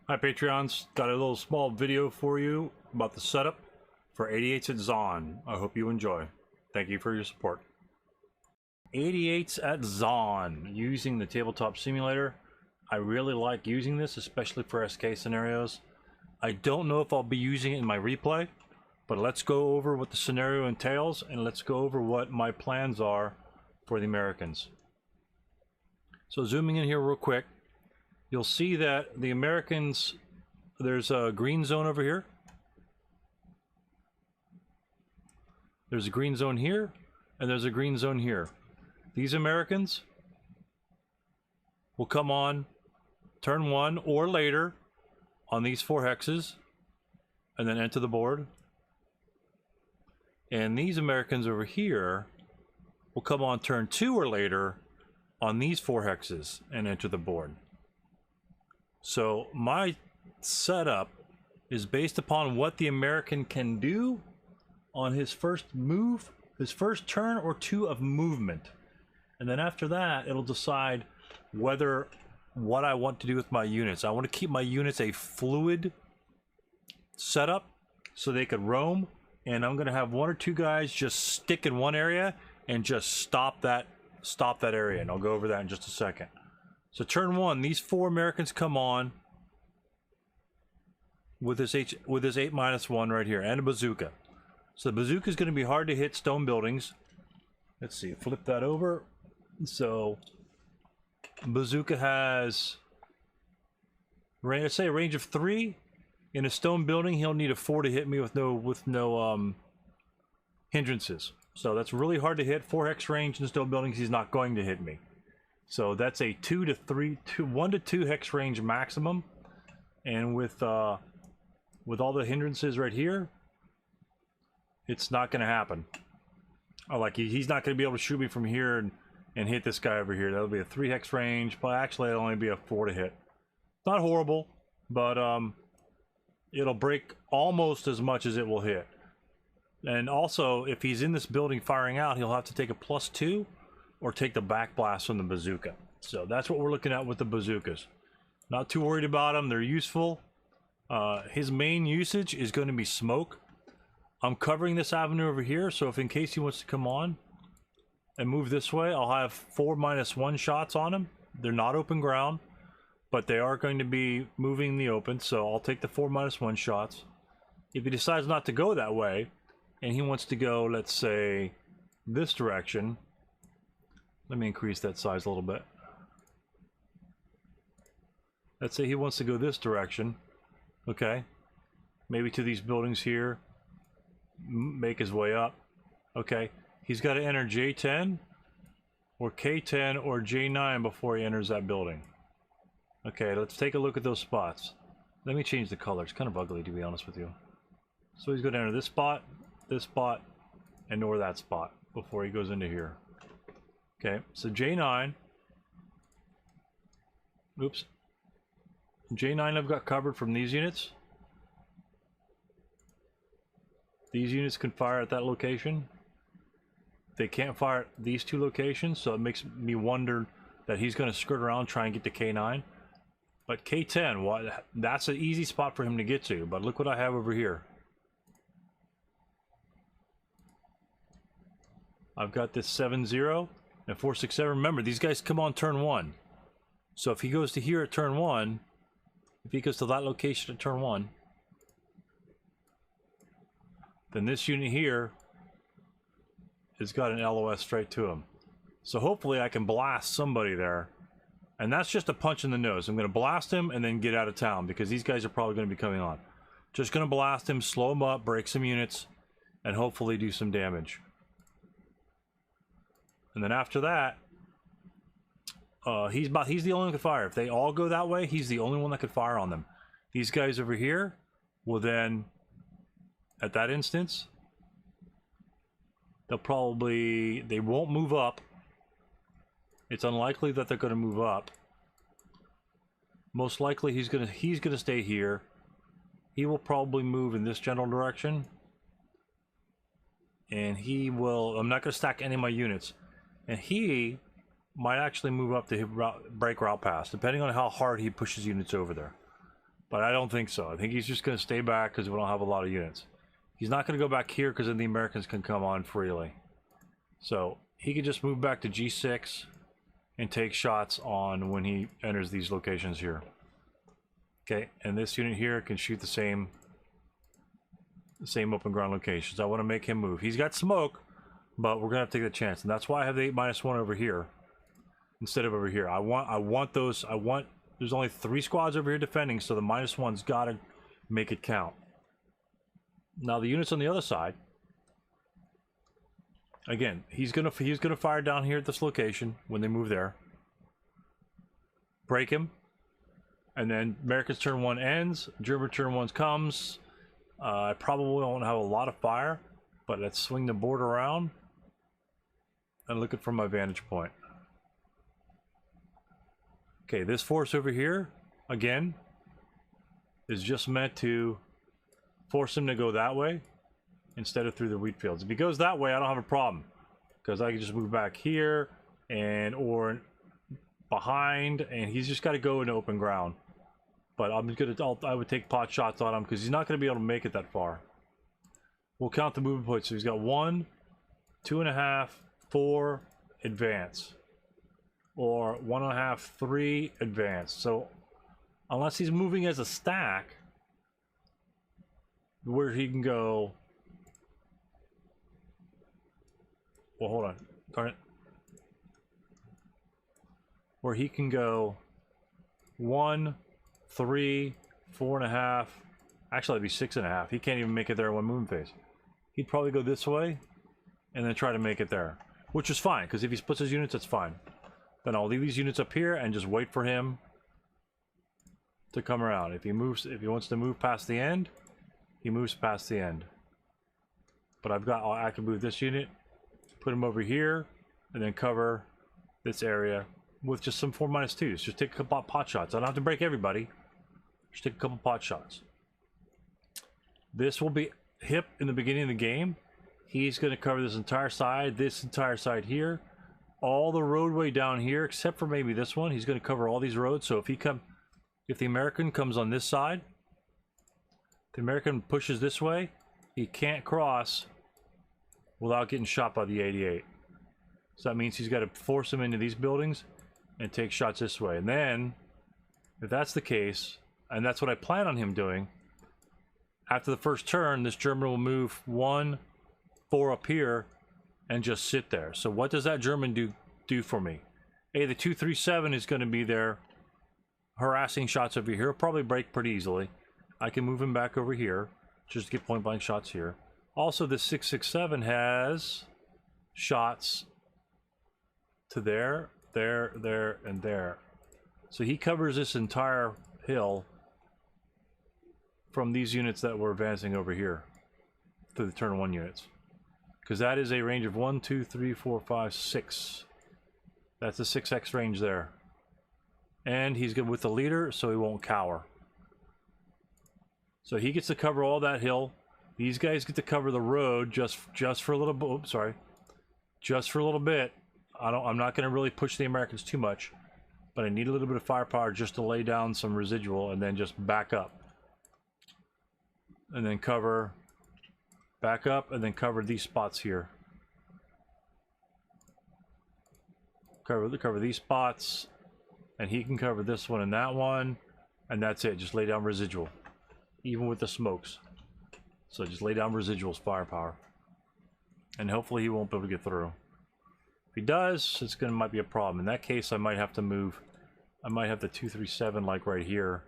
Hi Patreons, got a little small video for you about the setup for 88satZON. I hope you enjoy. Thank you for your support. 88satZON, using the tabletop simulator. I really like using this, especially for SK scenarios. I don't know if I'll be using it in my replay, but let's go over what the scenario entails and let's go over what my plans are for the Americans. So zooming in here real quick, you'll see that the Americans, there's a green zone over here. There's a green zone here, and there's a green zone here. These Americans will come on turn 1 or later on these 4 hexes, and then enter the board. And these Americans over here will come on turn 2 or later on these 4 hexes and enter the board. So my setup is based upon what the American can do on his first move, his first turn or 2 of movement. And then after that, it'll decide what I want to do with my units. I want to keep my units a fluid setup so they could roam. And I'm going to have 1 or 2 guys just stick in one area and just stop that area. And I'll go over that in just a second. So turn 1, these 4 Americans come on with this 8-1 right here, and a bazooka. So the bazooka is going to be hard to hit stone buildings. Let's see, flip that over. So bazooka has, let's say, a range of 3. In a stone building, he'll need a 4 to hit me with no hindrances. So that's really hard to hit. 4 hex range in stone buildings, he's not going to hit me. So that's a 1 to 2 hex range maximum, and with all the hindrances right here, it's not going to happen. He's not going to be able to shoot me from here and hit this guy over here. That'll be a 3 hex range, but actually it'll only be a 4 to hit. Not horrible, but it'll break almost as much as it will hit. And also, if he's in this building firing out, he'll have to take a +2. Or take the back blast from the bazooka. So that's what we're looking at with the bazookas. Not too worried about them. They're useful. His main usage is going to be smoke. I'm covering this avenue over here, so if in case he wants to come on and move this way, I'll have 4-1 shots on him. They're not open ground, but they are going to be moving in the open, so I'll take the 4-1 shots. If he decides not to go that way, and he wants to go, let's say, this direction. Let me increase that size a little bit. Let's say he wants to go this direction. Okay. Maybe to these buildings here. Make his way up. Okay. He's got to enter J10 or K10 or J9 before he enters that building. Okay, let's take a look at those spots. Let me change the color. It's kind of ugly, to be honest with you. So he's going to enter this spot, or that spot before he goes into here. Okay, so J9. Oops. J9 I've got covered from these units. These units can fire at that location. They can't fire at these 2 locations, so it makes me wonder that he's going to skirt around and try and get to K9. But K10, that's an easy spot for him to get to. But look what I have over here. I've got this 7-0. And 4-6-7, remember, these guys come on turn 1. So if he goes to here at turn 1, if he goes to that location at turn 1, then this unit here has got an LOS straight to him. So hopefully I can blast somebody there. And that's just a punch in the nose. I'm going to blast him and then get out of town because these guys are probably going to be coming on. Just going to blast him, slow him up, break some units, and hopefully do some damage. And then after that, he's the only one that can fire. If they all go that way, he's the only one that could fire on them. These guys over here will then, at that instance, they won't move up. It's unlikely that they're going to move up. Most likely he's gonna stay here. He will probably move in this general direction. And I'm not going to stack any of my units. And he might actually move up to break route pass, depending on how hard he pushes units over there. But I don't think so. I think he's just going to stay back because we don't have a lot of units. He's not going to go back here because then the Americans can come on freely. So he could just move back to G6 and take shots on when he enters these locations here. Okay, and this unit here can shoot the same open ground locations. I want to make him move. He's got smoke, but we're gonna have to take the chance, and that's why I have the 8-1 over here instead of over here. I want those. There's only 3 squads over here defending, so the -1's got to make it count. Now the units on the other side. Again, he's gonna fire down here at this location when they move there. Break him, and then America's turn 1 ends. German turn 1 comes. I probably won't have a lot of fire, but let's swing the board around and look at from my vantage point. Okay, this force over here, again, is just meant to force him to go that way instead of through the wheat fields. If he goes that way, I don't have a problem, because I can just move back here and or behind, and he's just got to go into open ground. But I would take pot shots on him because he's not going to be able to make it that far. We'll count the movement points. So he's got 1, 2.5, 4, advance. Or 1.5, 3, advance. So unless he's moving as a stack, where he can go... Well, hold on. Darn it. Where he can go 1, 3, 4.5. Actually, it'd be 6.5. He can't even make it there in one movement phase. He'd probably go this way and then try to make it there, which is fine, because if he splits his units, that's fine. Then I'll leave these units up here and just wait for him to come around. If he wants to move past the end, he moves past the end. But I can move this unit, put him over here, and then cover this area with just some 4-2s. Just take a couple pot shots. I don't have to break everybody. Just take a couple pot shots. This will be hip in the beginning of the game. He's going to cover this entire side here, all the roadway down here, except for maybe this one. He's going to cover all these roads. So if the American comes on this side, the American pushes this way, he can't cross without getting shot by the 88. So that means he's got to force him into these buildings and take shots this way. And then, if that's the case, and that's what I plan on him doing, after the first turn, this German will move 1, 4 up here and just sit there. So what does that German do for me? The 237 is going to be there harassing shots over here. He'll probably break pretty easily. I can move him back over here just to get point blank shots here. Also, the 667 has shots to there, and there. So he covers this entire hill from these units that were advancing over here to the turn 1 units. Because that is a range of 1, 2, 3, 4, 5, 6. That's a 6x range there. And he's good with the leader, so he won't cower. So he gets to cover all that hill. These guys get to cover the road just for a little bit. Oops, sorry. Just for a little bit. I'm not going to really push the Americans too much, but I need a little bit of firepower just to lay down some residual and then just back up. And then cover, back up, and then cover these spots here. Cover these spots, and he can cover this one and that one, and that's it. Just lay down residual, even with the smokes. So just lay down residuals, firepower, and hopefully he won't be able to get through. If he does, might be a problem. In that case, I might have to move. I might have the 237 like right here,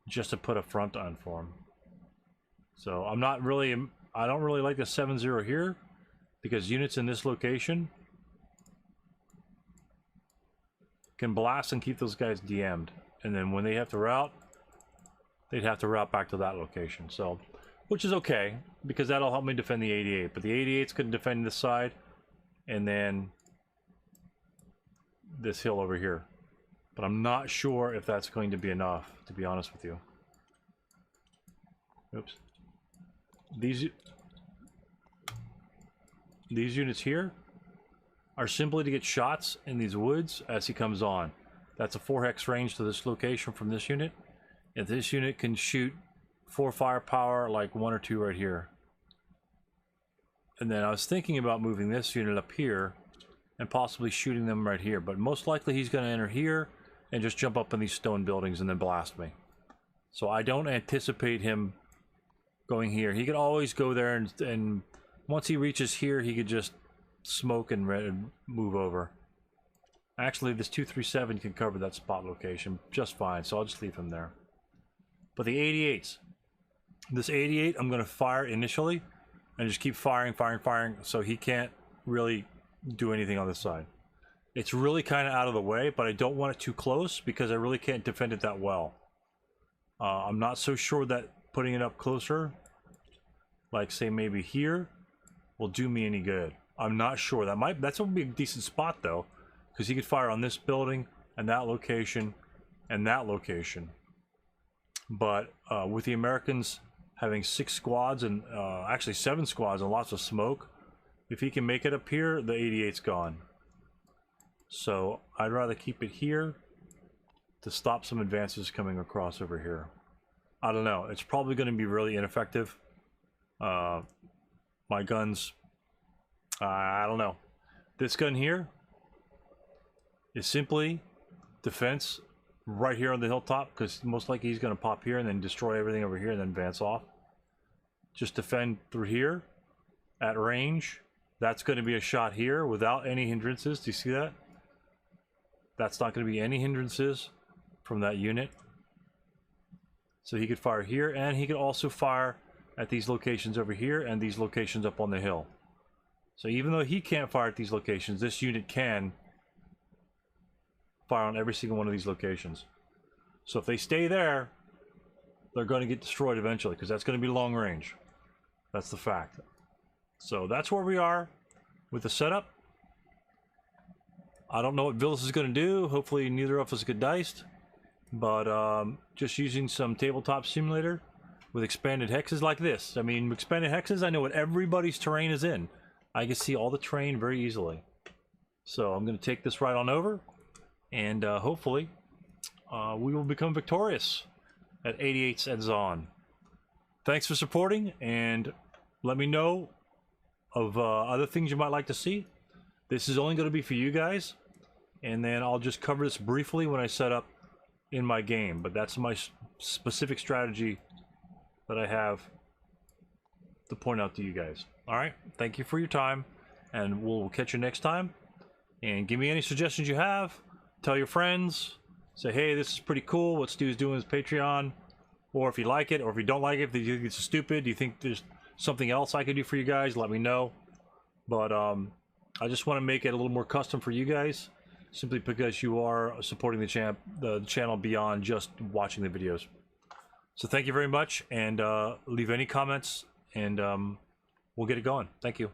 just to put a front on for him. So I don't really like the 7-0 here, because units in this location can blast and keep those guys DM'd, and then when they have to route, they'd have to route back to that location. So, which is okay, because that'll help me defend the 88. But the 88's going to defend this side, and then this hill over here. But I'm not sure if that's going to be enough, to be honest with you. Oops. These units here are simply to get shots in these woods as he comes on. That's a 4 hex range to this location from this unit. If this unit can shoot 4 firepower, like 1 or 2 right here. And then I was thinking about moving this unit up here and possibly shooting them right here, but most likely he's going to enter here and just jump up in these stone buildings and then blast me. So I don't anticipate him going here. He could always go there, and once he reaches here, he could just smoke and move over. Actually, this 237 can cover that spot location just fine, so I'll just leave him there. But the 88s, this 88, I'm going to fire initially and just keep firing, so he can't really do anything on this side. It's really kind of out of the way, but I don't want it too close because I really can't defend it that well. I'm not so sure that putting it up closer, like say maybe here, will do me any good. I'm not sure. That's gonna be a decent spot though, because he could fire on this building and that location and that location. But with the Americans having 6 squads and actually 7 squads and lots of smoke, if he can make it up here, the 88's gone. So I'd rather keep it here to stop some advances coming across over here. I don't know. It's probably going to be really ineffective. My guns, I don't know. This gun here is simply defense right here on the hilltop, because most likely he's going to pop here and then destroy everything over here and then advance off. Just defend through here at range. That's going to be a shot here without any hindrances. Do you see that? That's not going to be any hindrances from that unit. So he could fire here, and he could also fire at these locations over here and these locations up on the hill. So even though he can't fire at these locations, this unit can fire on every single one of these locations. So if they stay there, they're going to get destroyed eventually, because that's going to be long range. That's the fact. So that's where we are with the setup. I don't know what Villas is going to do. Hopefully neither of us get diced. But just using some tabletop simulator with expanded hexes like this. I mean, expanded hexes, I know what everybody's terrain is in. I can see all the terrain very easily. So I'm going to take this right on over. And hopefully we will become victorious at 88satZON. Thanks for supporting, and let me know of other things you might like to see. This is only going to be for you guys, and then I'll just cover this briefly when I set up in my game, but that's my specific strategy that I have to point out to you guys. Alright, thank you for your time, and we'll catch you next time. And give me any suggestions you have. Tell your friends. Say, hey, this is pretty cool what Stu's doing with Patreon. Or if you like it, or if you don't like it, if you think it's stupid, do you think there's something else I could do for you guys, let me know. But I just want to make it a little more custom for you guys, simply because you are supporting the channel beyond just watching the videos. So thank you very much, and leave any comments, and we'll get it going. Thank you.